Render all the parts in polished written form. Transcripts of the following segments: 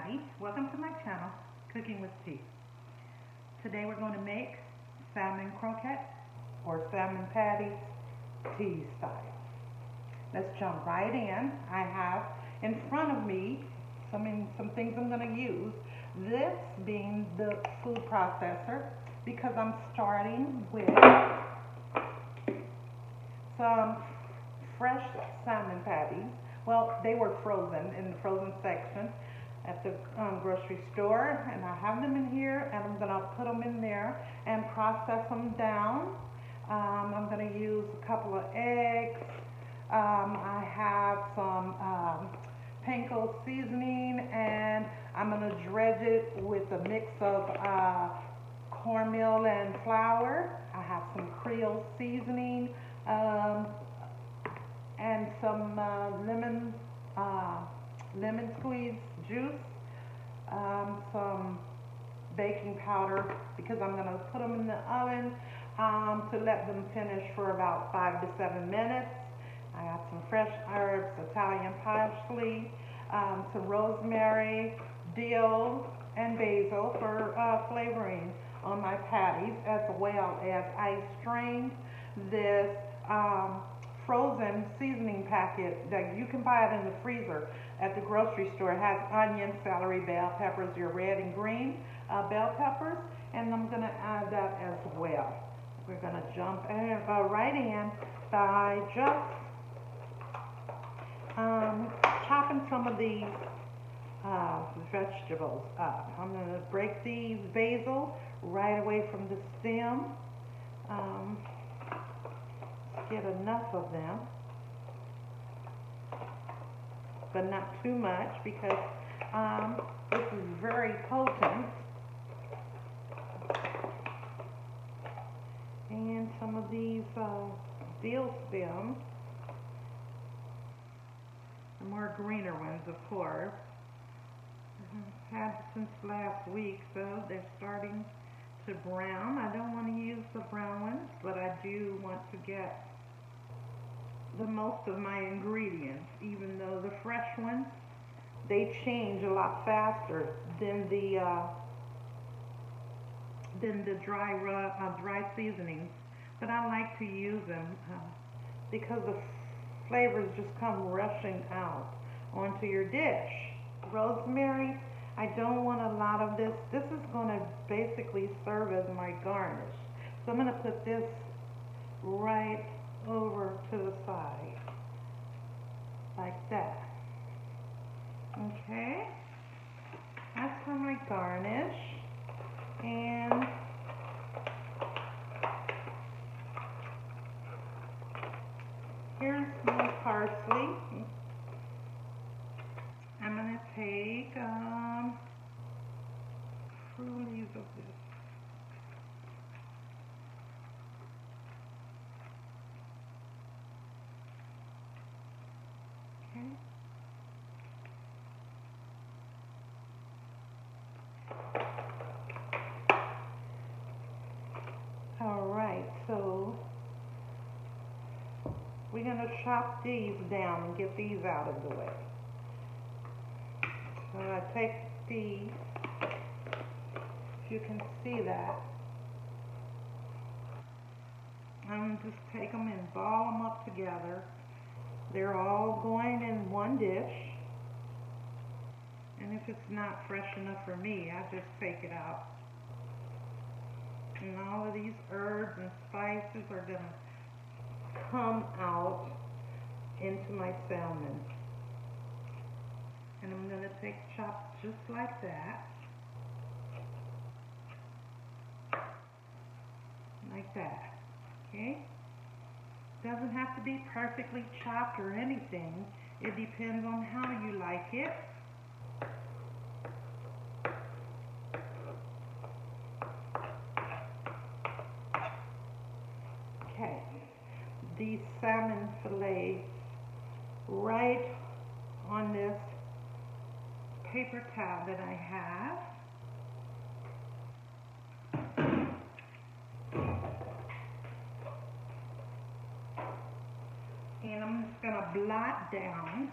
everybody. Welcome to my channel, Cooking with Tea. Today we're going to make salmon croquettes or salmon patties tea style. Let's jump right in. I have in front of me some things I'm going to use. This being the food processor because I'm starting with some fresh salmon patties. Well, they were frozen in the frozen section at the grocery store, and I have them in here, and I'm gonna put them in there and process them down. I'm gonna use a couple of eggs. I have some panko seasoning, and I'm gonna dredge it with a mix of cornmeal and flour. I have some Creole seasoning, and some lemon squeeze juice, some baking powder because I'm going to put them in the oven to let them finish for about 5 to 7 minutes. I got some fresh herbs, Italian parsley, some rosemary, dill, and basil for flavoring on my patties, as well as I strained this frozen seasoning packet that you can buy it in the freezer at the grocery store. It has onion, celery, bell peppers, your red and green bell peppers, and I'm going to add that as well. We're going to jump right in by just chopping some of these vegetables up. I'm going to break these basil right away from the stem. Get enough of them, but not too much because this is very potent. And some of these dill stems, the more greener ones, of course, I've had since last week, so they're starting to brown. I don't want to use the brown ones, but I do want to get the most of my ingredients, even though the fresh ones, they change a lot faster than the dry seasonings. But I like to use them because the flavors just come rushing out onto your dish. Rosemary, I don't want a lot of this. This is going to basically serve as my garnish. So I'm going to put this right over to the side, like that. Okay, that's for my garnish. And here's my parsley. I'm going to take 2 leaves of this. Okay. All right, so we're going to chop these down and get these out of the way. So I take these, if you can see that, I'm just take them and ball them up together. They're all going in one dish, and if it's not fresh enough for me, I just take it out. And all of these herbs and spices are going to come out into my salmon. And I'm going to take chops just like that. Like that. Okay? Doesn't have to be perfectly chopped or anything. It depends on how you like it. Okay, these salmon fillets right on this paper towel that I have. And I'm just going to blot down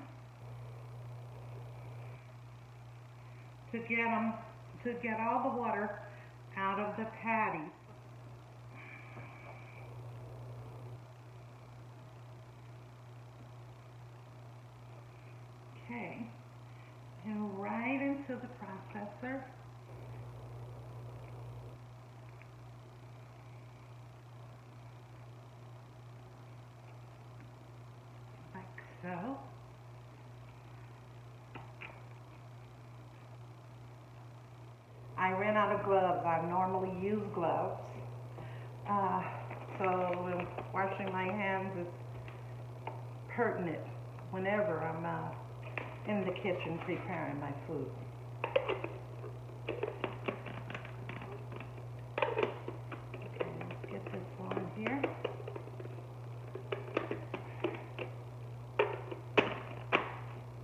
to get all the water out of the patties. Okay, and right into the processor. Like so. I ran out of gloves. I normally use gloves. So washing my hands is pertinent whenever I'm in the kitchen preparing my food. Okay, let's get this on here.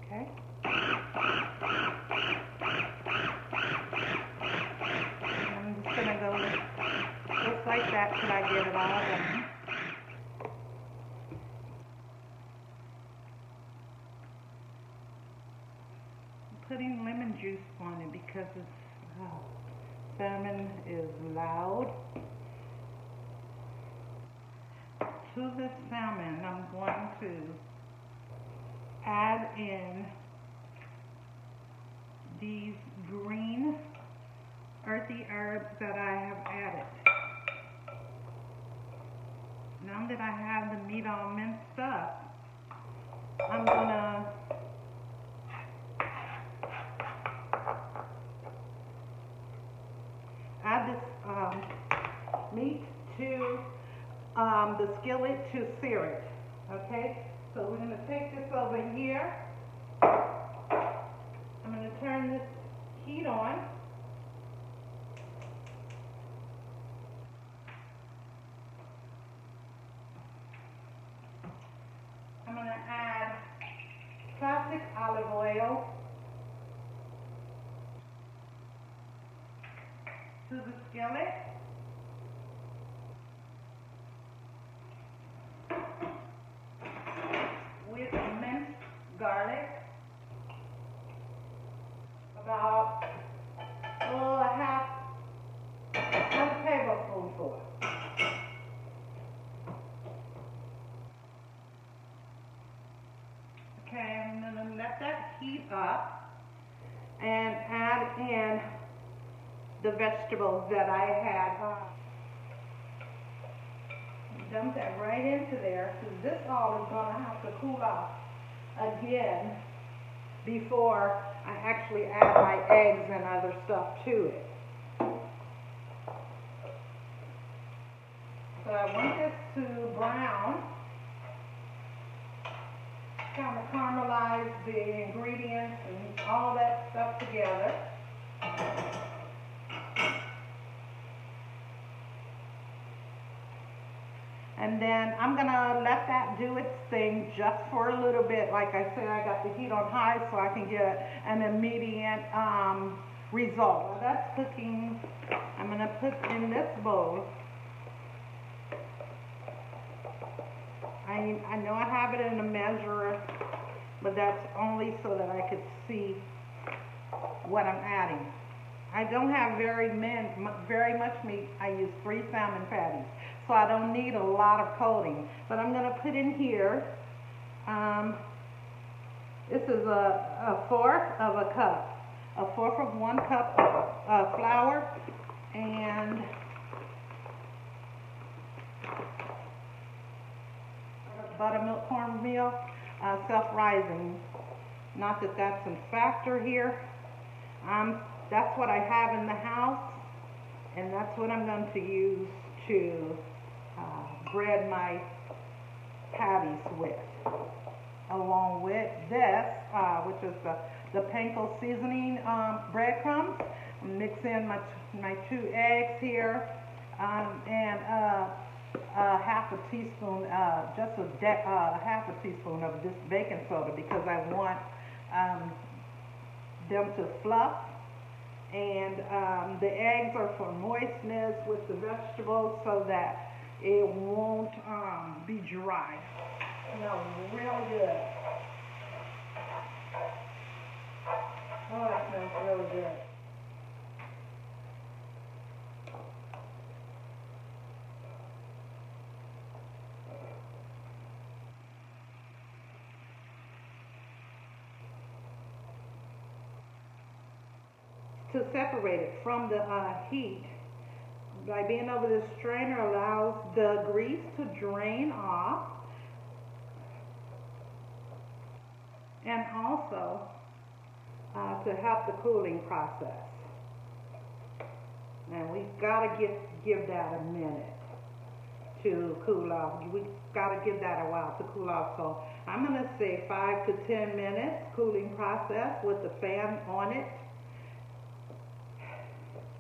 Okay. I'm just going to go just like that till I get it all done. Putting lemon juice on it because salmon is loud. To the salmon, I'm going to add in these green earthy herbs that I have added. Now that I have the meat all minced up, I'm gonna add this meat to the skillet to sear it. Okay, so we're going to take this over here. I'm going to turn this heat on. I'm going to add classic olive oil to the skillet. With minced garlic, about a tablespoonful. Okay, I'm going to let that heat up and add in the vegetables that I had. Dump that right into there, because this all is going to have to cool off again before I actually add my eggs and other stuff to it. So I want this to brown, kind of caramelize the ingredients and all that stuff together. And then I'm going to let that do its thing just for a little bit. Like I said, I got the heat on high so I can get an immediate result. While that's cooking, I'm going to put in this bowl. I know I have it in a measurer, but that's only so that I could see what I'm adding. I don't have very much meat. I use 3 salmon patties. So I don't need a lot of coating. But I'm going to put in here, this is a fourth of a cup. A fourth of 1 cup of flour and buttermilk cornmeal, self-rising. Not that that's a factor here. That's what I have in the house, and that's what I'm going to use to bread my patties with, along with this, which is the panko seasoning breadcrumbs. Mix in my 2 eggs here, and half a teaspoon, half a teaspoon of this baking soda, because I want them to fluff. And the eggs are for moistness with the vegetables so that it won't be dry. Smells real good. Oh, it smells really good. to separate it from the heat. By being over this strainer allows the grease to drain off, and also to help the cooling process. Now we've got to give that a minute to cool off. We've got to give that a while to cool off. So I'm going to say 5 to 10 minutes cooling process with the fan on it.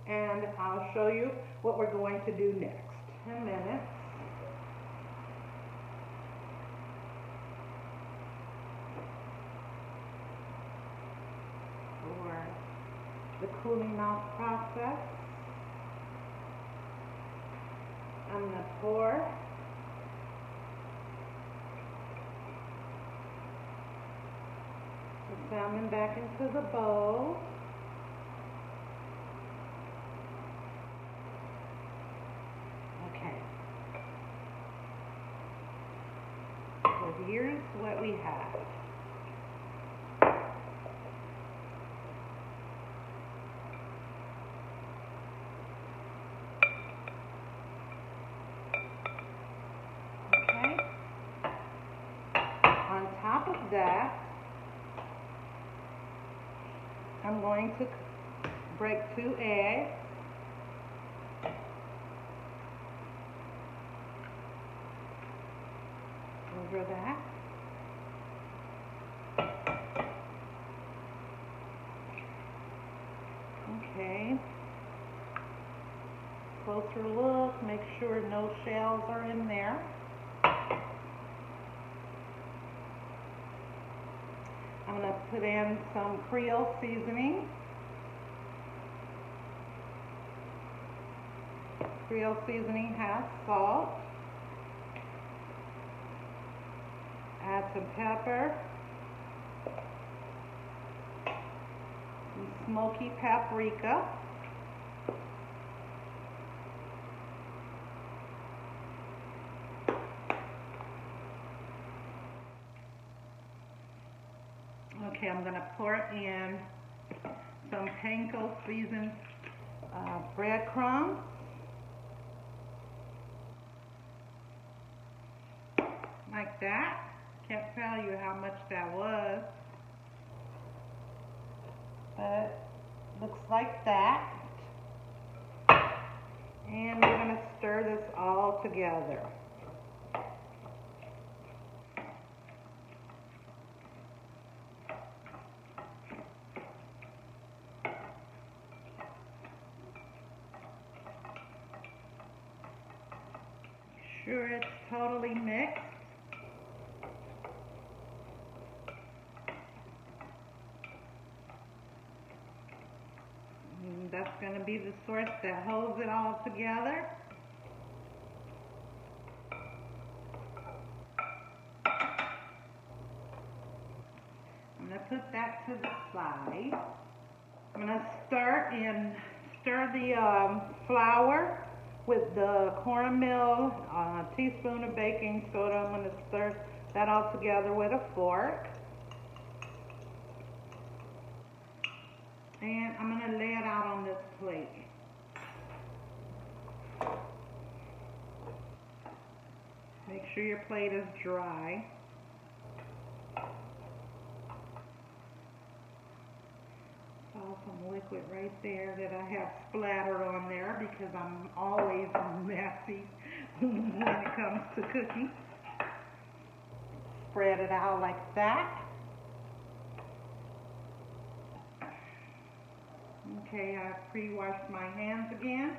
And I'll show you what we're going to do next. 10 minutes. For the cooling off process. I'm going to pour the salmon back into the bowl. Okay. So here's what we have. That I'm going to break 2 eggs. Over that. Okay. Closer look, make sure no shells are in there. I'm going to put in some Creole seasoning. Creole seasoning has salt. Add some pepper. Some smoky paprika. Okay, I'm going to pour in some panko seasoned breadcrumbs. Like that. Can't tell you how much that was, but looks like that. And we're going to stir this all together. Sure it's totally mixed. And that's going to be the source that holds it all together. I'm going to put that to the side. I'm going to stir the flour with the cornmeal, a teaspoon of baking soda. I'm going to stir that all together with a fork. And I'm going to lay it out on this plate. Make sure your plate is dry. Some liquid right there that I have splattered on there because I'm always messy when it comes to cooking. Spread it out like that. Okay, I've pre-washed my hands again.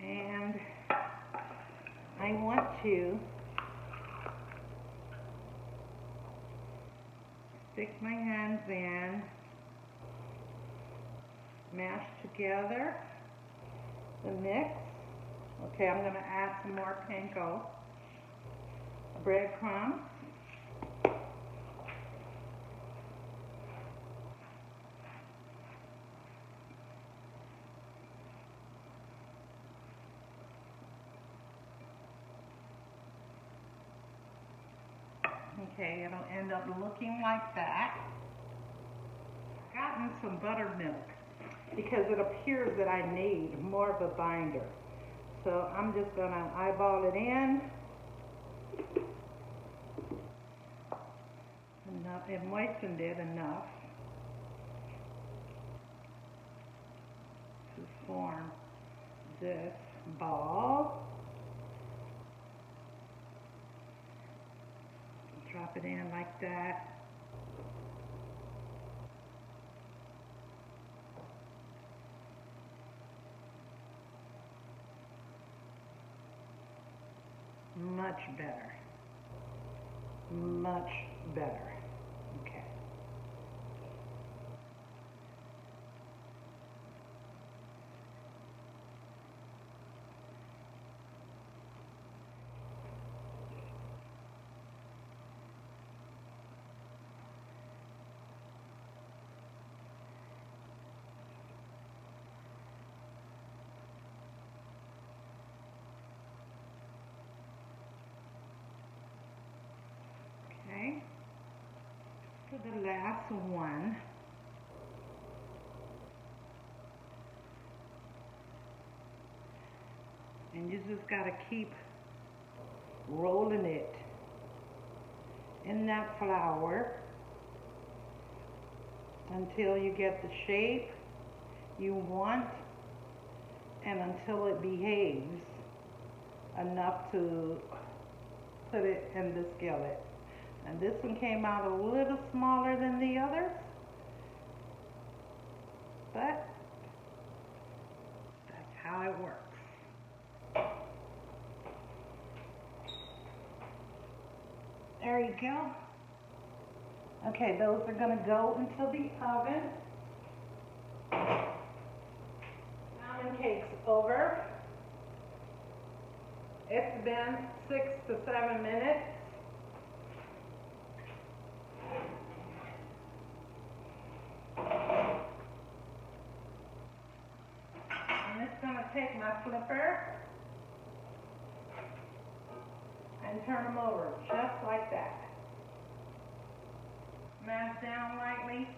And I want to stick my hands in, mash together the mix. Okay, I'm going to add some more panko breadcrumbs. Okay, it'll end up looking like that. I've gotten some buttermilk because it appears that I need more of a binder. So I'm just gonna eyeball it in. Enough, it moistened it enough to form this ball. Drop it in like that. Much better. Much better. Okay. Okay. For the last one. And you just gotta keep rolling it in that flour until you get the shape you want and until it behaves enough to put it in the skillet. And this one came out a little smaller than the others, but that's how it works. There you go. Okay, those are gonna go into the oven. Salmon cake's over. It's been 6 to 7 minutes. I'm just gonna take my flipper and turn them over just like that. Mash down lightly.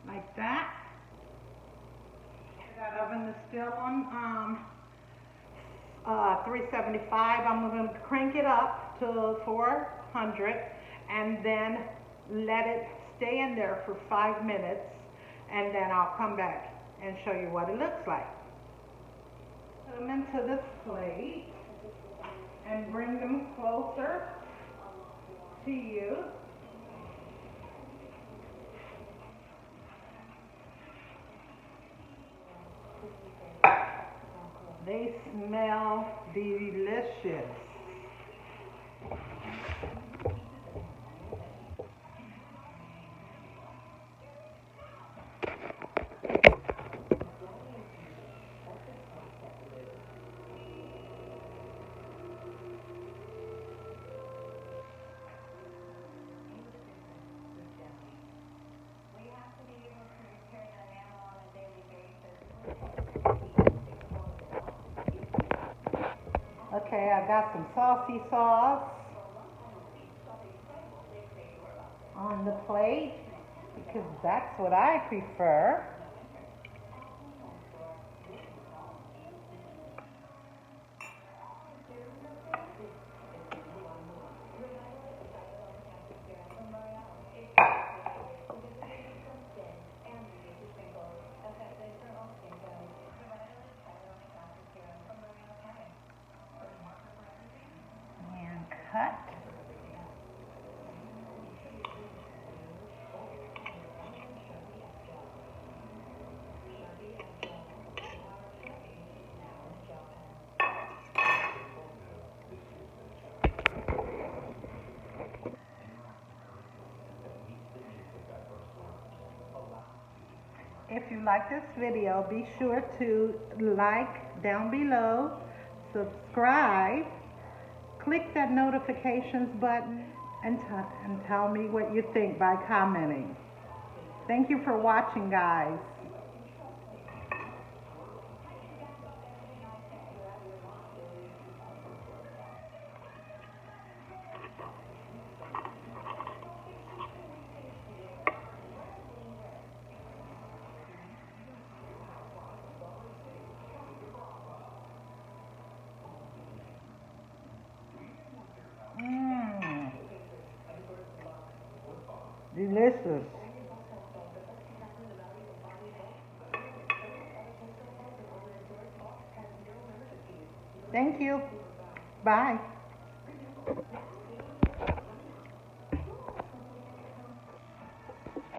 Like that. That oven is still on 375. I'm going to crank it up to 400 and then let it stay in there for 5 minutes, and then I'll come back and show you what it looks like. Put them into this plate and bring them closer to you. They smell delicious. Okay, I've got some saucy sauce on the plate because that's what I prefer. Cut. If you like this video, be sure to like down below, subscribe, click that notifications button, and tell me what you think by commenting. Thank you for watching, guys. Delicious. Thank you. Bye.